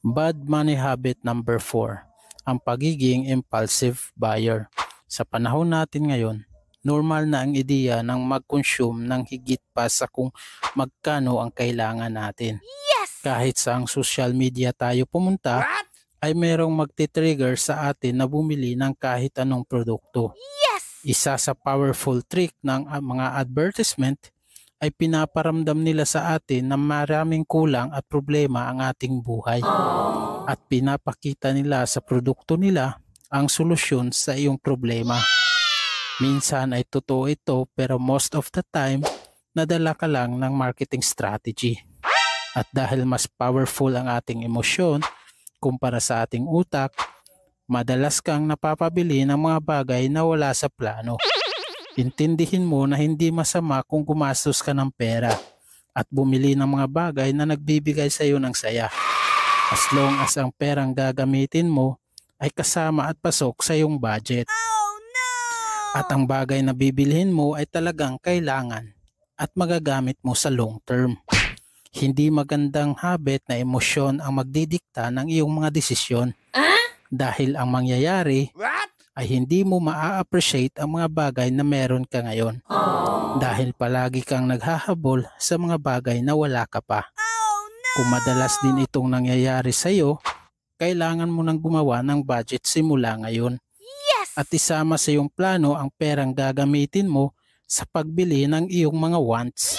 Bad money habit number 4, ang pagiging impulsive buyer. Sa panahon natin ngayon, normal na ang ideya ng mag-consume ng higit pa sa kung magkano ang kailangan natin. Yes! Kahit sa ang social media tayo pumunta, ay merong magti-trigger sa atin na bumili ng kahit anong produkto. Yes! Isa sa powerful trick ng mga advertisement ay pinaparamdam nila sa atin na maraming kulang at problema ang ating buhay. At pinapakita nila sa produkto nila ang solusyon sa iyong problema. Minsan ay totoo ito, pero most of the time, nadala ka lang ng marketing strategy. At dahil mas powerful ang ating emosyon kumpara sa ating utak, madalas kang napapabili ng mga bagay na wala sa plano. Intindihin mo na hindi masama kung gumastos ka ng pera at bumili ng mga bagay na nagbibigay sa iyo ng saya. As long as ang perang gagamitin mo ay kasama at pasok sa iyong budget. Oh no! At ang bagay na bibilhin mo ay talagang kailangan at magagamit mo sa long term. Hindi magandang habit na emosyon ang magdidikta ng iyong mga desisyon. Dahil ang mangyayari ay hindi mo maa-appreciate ang mga bagay na meron ka ngayon. Dahil palagi kang naghahabol sa mga bagay na wala ka pa. Oh no! Kung madalas din itong nangyayari sa iyo, kailangan mo nang gumawa ng budget simula ngayon. Yes! At isama sa iyong plano ang perang gagamitin mo sa pagbili ng iyong mga wants.